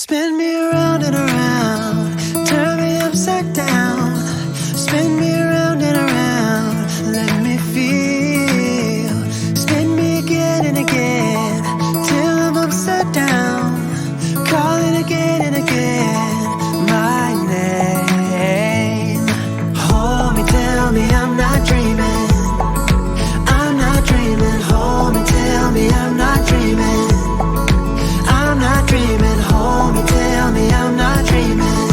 Spin me around and around, turn me upside down. Spin me around and around, let me feel. Spin me again and again, till I'm upside down. Call it again and again, my name. Hold me, tell me I'm not dreaming. I'm not dreaming. Hold me, tell me I'm not dreaming. I'm not dreaming. Hold me, tell me I'm not dreaming.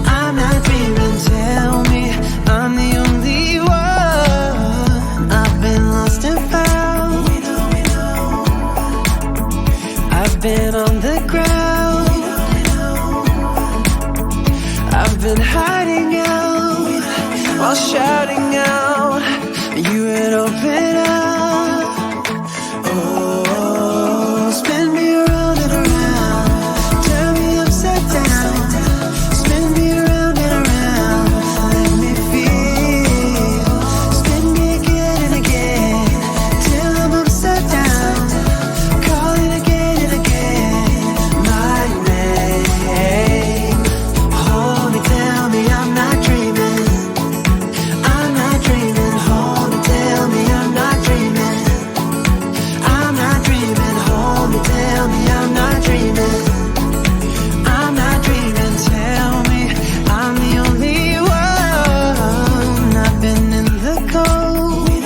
I'm not dreaming. Tell me I'm the only one. I've been lost and found. I've been on the ground. I've been hiding out while shouting out. You would open up. Oh, spin me around and around, turn me upside down. Spin me around and around, let me feel. Spin me again and again, till I'm upside down. Call it again and again, my name. Hold me, tell me I'm not dreaming. I'm not dreaming. Hold me, tell me I'm not dreaming. I'm not dreaming. Hold me, tell me I'm not dreaming. I'm not dreaming. Tell me I'm the only one. I've been in the cold.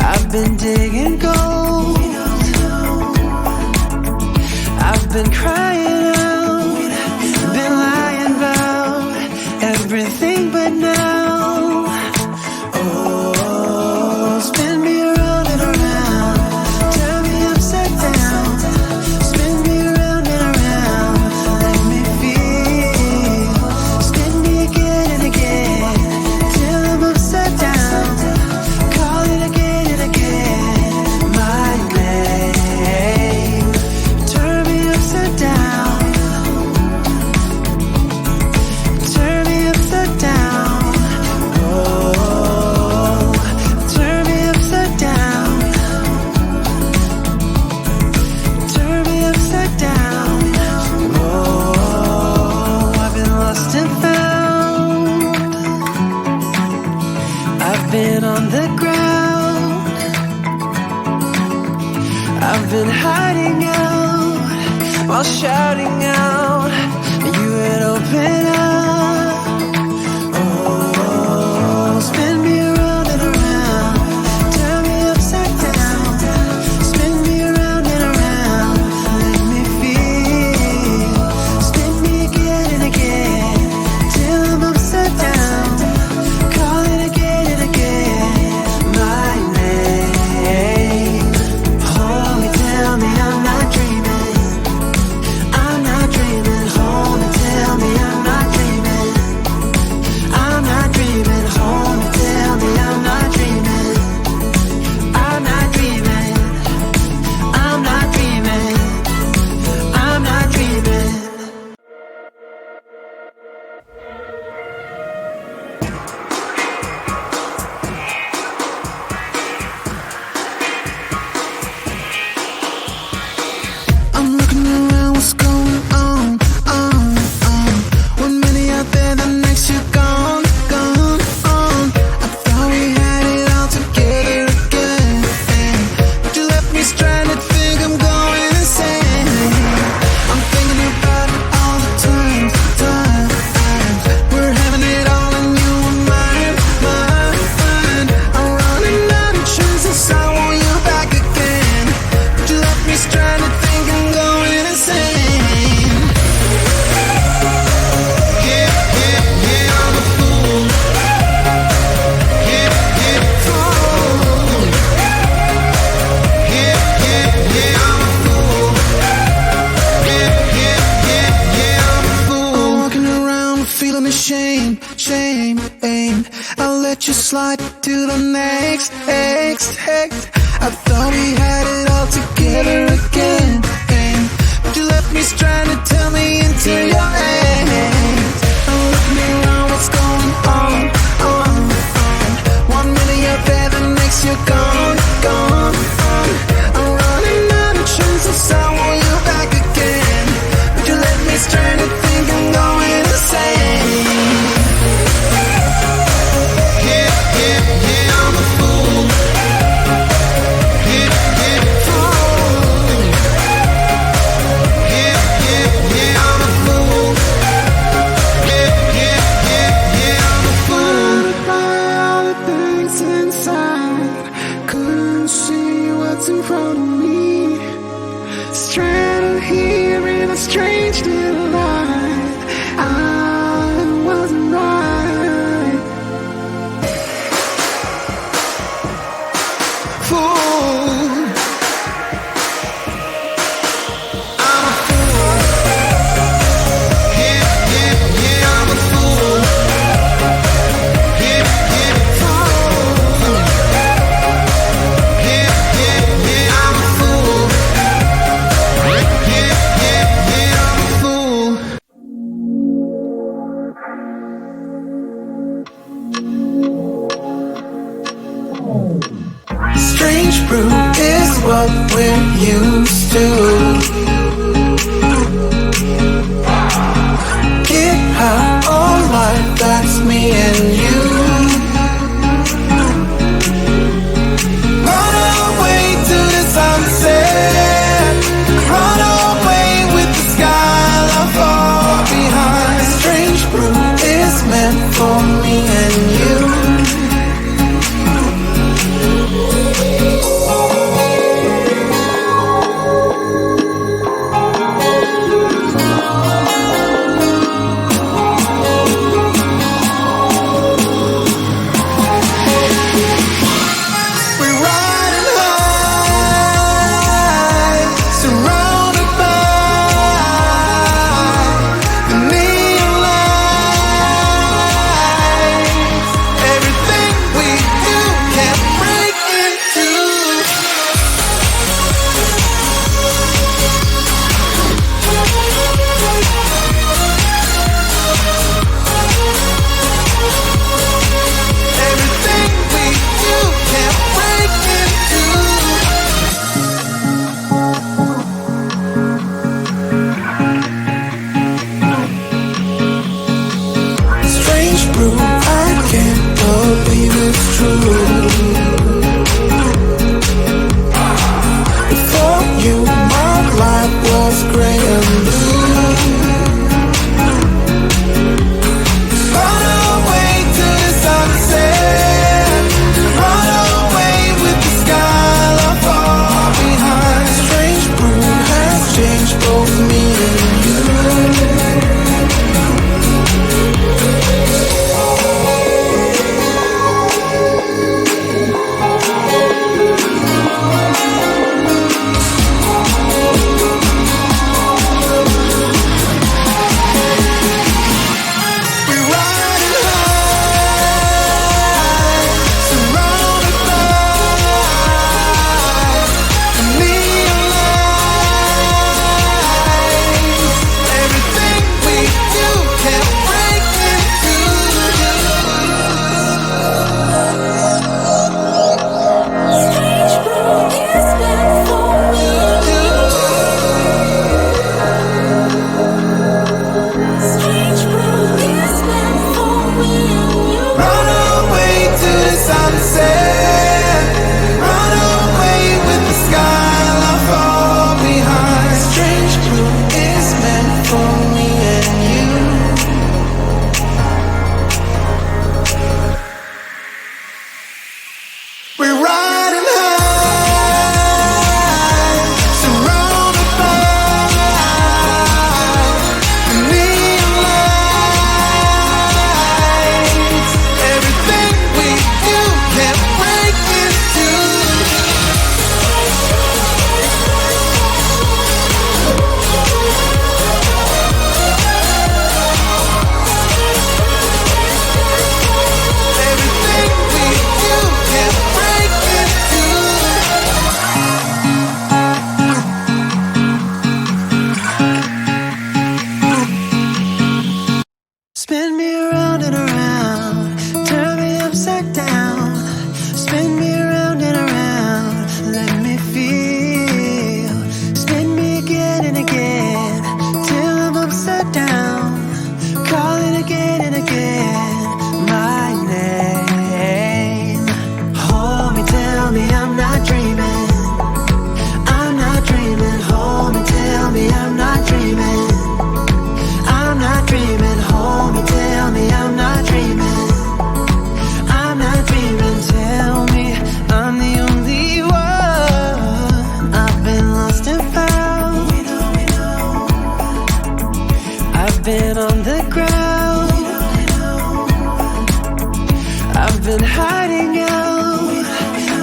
I've been digging gold. I've been crying out, been lying about everything but now. Oh, spin me around and around, turn me upside down. Spin me around and around, let me feel. Spin me again and again, till I'm upside down. Call it again and again, my name. Turn me upside down. Turn me upside down. Oh, turn me upside down. Turn me upside down. Oh, I've been lost and found. I've been on the ground. I've been hiding out while shouting out. You would open up. Oh, spin me around and around, turn me upside down. Spin me around and around, let me feel. Spin me again and again, till I'm upside down. Call it again and again, my name. Hold me, tell me I'm not dreaming. I'm not dreaming. Hold me, tell me I'm not dreaming. I'm not dreaming. Hold me, tell me I'm not dreaming. I'm not dreaming. I'm not dreaming. I'm not dreaming. I'm looking around, what's going on? One minute out there, the next you're gone, gone, on. I thought we had it all together again, but you left me stranded, think I'm going insane. I'm thinking about it all the time. We're having it all and you were mine. I'm running out of chances, I want you back again, but you left me stranded, think I'm going insane. Yeah, I'm a fool. Yeah, fool. Yeah, I'm a fool. Yeah, I'm a fool. I'm walking around feeling ashamed, shame. I'll let you slide to the next. I thought we had it all together again, but you left me stranded, tell me into your hands. I'm looking around, what's going on? One minute you're there, the next you're gone, gone. I'm running out of chances, I want you back. what's in front of me. Straddled here in a strange little light. I wasn't right. Fool. I'm a fool. Yeah, yeah, yeah, I'm a fool. Yeah, yeah, fool. Yeah, yeah, yeah, I'm a fool. Yeah, yeah, yeah, I'm a fool. Strange brew is what we're used to. Get high all night, that's me and you. Run away to the sunset. Run away with the sky left far behind. Strange brew is meant for me and you.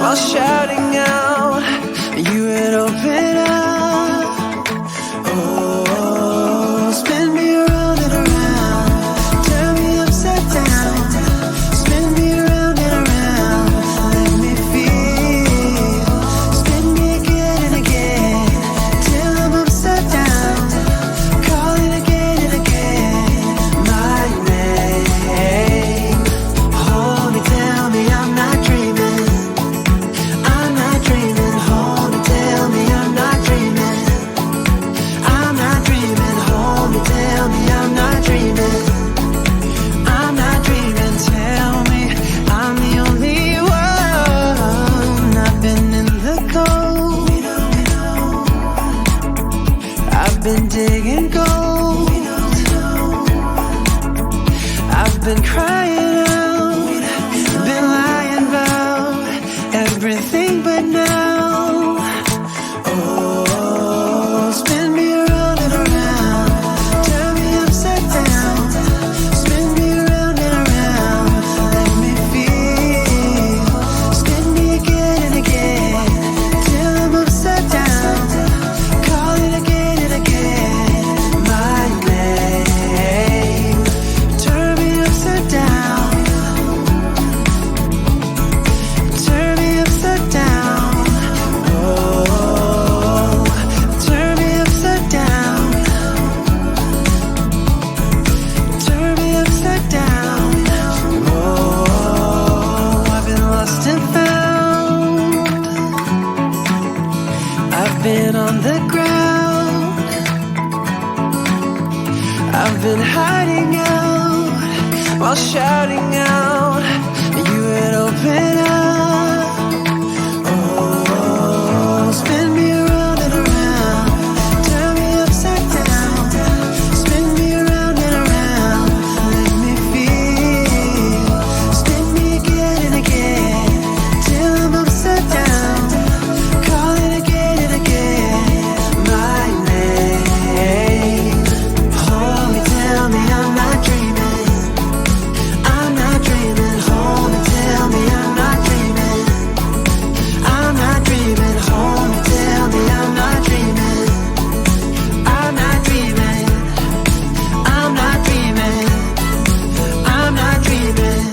while shouting out, you would open up. Oh, spin me around and around, turn me upside down, spin me around and around, let me feel, spin me again and again, till I'm upside down, calling again and again, my name. Hold me, tell me I'm not dreaming, I'm not dreaming. Hold me, tell me I'm not dreaming, I'm not dreaming. Hold me, tell me I'm not dreaming, I'm not dreaming. Tell me I'm the only one. I've been in the cold, I've been digging gold, I've been crying out, been lying about everything but now. Oh, spin me around and around, turn me upside down, spin me around and around, let me feel, spin me again and again, till I'm upside down, calling again and again, my name. Turn me upside down, turn me upside down. Oh, turn me upside down, turn me upside down. Oh, I've been lost and found, I've been on the ground, I've been hiding out, while shouting out, you would open up. Oh, spin me around and around, turn me upside down, spin me around and around, let me feel, spin me again and again, till I'm upside down, calling again and again, my name. Hold me, tell me I'm not dreaming, I'm not dreaming. Hold me, tell me I'm not dreaming, I'm not dreaming. Hold me, tell me I'm not dreaming, I'm not dreaming, I'm not dreaming, I'm not dreaming.